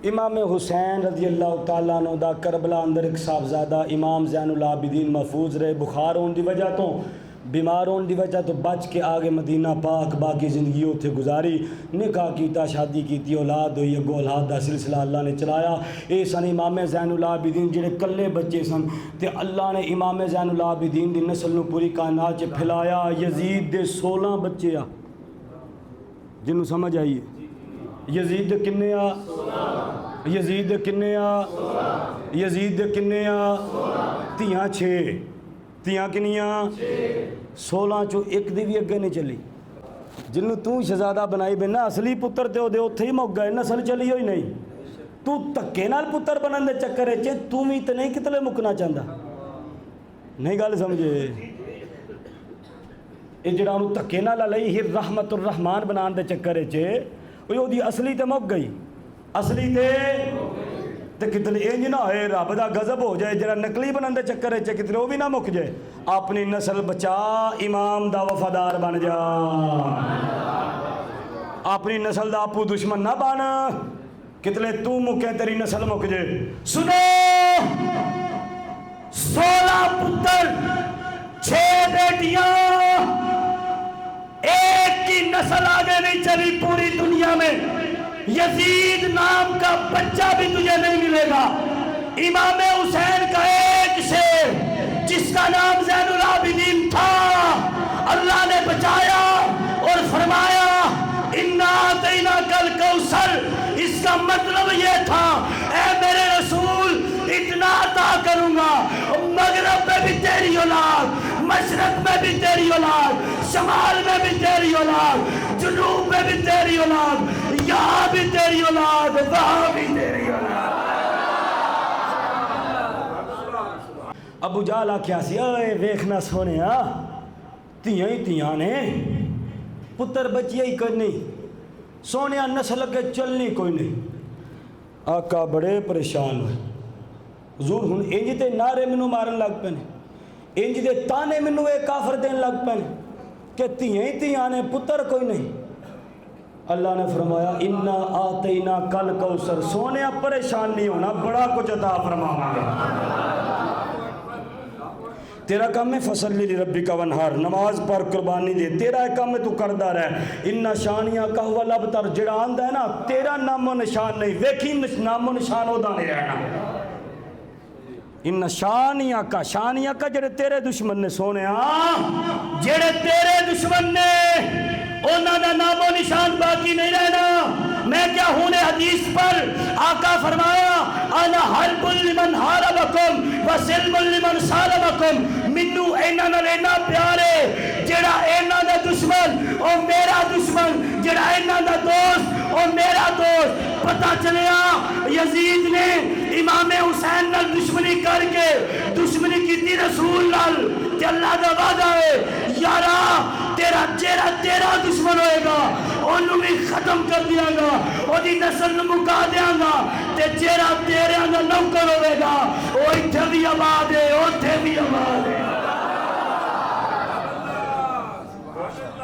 امام حسین رضی اللہ تعالیٰ عنہ دا کربلا اندر ایک صاحبزادہ امام زین العابدین محفوظ رہے، بخار ہون دی وجہ تو بیمار ہون دی وجہ تو بچ کے آگے مدینہ پاک باقی زندگی اتھے گزاری، نکاح کیتا، شادی کیتی، اولاد ہوئی، اگو اولاد دا سلسلہ اللہ نے چلایا۔ اے سن امام زین العابدین جڑے کلے بچے سن تے اللہ نے امام زین العابدین دی نسل نو پوری کائنات چ پھیلایا۔ یزید دے 16 بچے آ، جنوں سمجھ آئیے یزید دے کنے آ؟ یزید دے کنے آ؟ یزید دے کنے آ؟ تیاں 6، تیاں کنیاں 16 چو ایک دی بھی اگے نہیں چلی۔ جنوں تو شہزادہ بنائی بنا اصلی پتر تے دے اوتھے ہی مک گئے، نسل چلی ہوئی نہیں۔ تو تکے نال پتر بنن دے چکر وچ تو بھی تے نہیں کتلے مکنا چاہندا، نہیں گل سمجھے؟ اے جڑا انہوں تکے نال علیہ الرحمت الرحمان بنان دے چکر وچ او دی اصلی تے مک گئی، اصلی تے کتنے انج نہ ہوئے رب دا غضب ہو جائے جڑا نقلی بنن دے چکر وچ کتنے وہ بھی نہ مک جائے۔ اپنی نسل بچا، امام دا وفادار بن جا، اپنی نسل دا اپو دشمن نہ بن، کتنے تو مکے تیری نسل مک جائے۔ سنو 16 پتر 6 بیٹیاں، ایک کی نسل آگے نہیں چلی پوری دنیا میں، یزید نام کا بچہ بھی تجھے نہیں ملے گا۔ امام حسین کا ایک شیر جس کا نام زین العابدین تھا، اللہ نے بچایا اور فرمایا اِنَّا أَعْطَيْنَاكَ الْكَوْثَرَ۔ اس کا مطلب یہ تھا اے میرے رسول اتنا عطا کروں گا، مغرب میں بھی تیری اولاد، مشرق میں بھی تیری اولاد، شمال میں بھی تیری اولاد، جنوب میں بھی تیری اولاد، یہاں بھی تیری اولاد، وہاں بھی تیری اولاد۔ ابو جہل آکھیا سی اے ویکھنا سونے تیاں ہی تیاں نے، پتر بچیاں ہی کوئی نہیں، سونے نسل کے چلنی کوئی نہیں۔ آقا بڑے پریشان ہوئے، حضور ہن انج تے نعرے منو مارن لگ پے نے، انج دے تانے منو اے کافر دین لگ پے نے کہ تیاں ہی تیاں نے، پتر کوئی نہیں۔ اللہ نے فرمایا اِنَّا أَعْطَيْنَاكَ الْكَوْثَرَ، سونے پریشان نہیں ہونا، بڑا کچھ عطا فرماواں گے۔ تیرا کام ہے فصلی لربک وانحر، نماز پر قربانی دے، تیرا کام ہے تو کردہ رہے۔ ان شانیک هو الابتر، جڑا آندا ہے نا تیرا نام و نشان نہیں، ویکھی نام و نشان ہودا نہیں رہنا۔ ان شانیک، شانیک جڑے تیرے دشمن نے سونے جڑے تیرے دشمن نے انہاں دا نام و نشان باقی نہیں رہنا۔ میں کیا ہوں نے حدیث پر آقا فرمایا انا حرب لمن حاربکم وسلم لمن سالمکم، منو اینا نال اینا پیارے جڑا اینا دا دشمن او میرا دشمن، جڑا اینا دا دوست او میرا دوست۔ پتہ چلیا یزید نے امام حسین نال دشمنی کر کے دشمنی کی رسول نال، کہ اللہ دا وعدہ ہے یارا تیرا چہرہ تیرا دشمن ہوئے گا، انہوں بھی ختم کر دیا گا، وہ دی نسل مکا دیا گا، تے چہرہ تیرے اندر نوکر ہوئے گا، وہ اتھے بھی آباد ہے، اتھے بھی آباد ہے۔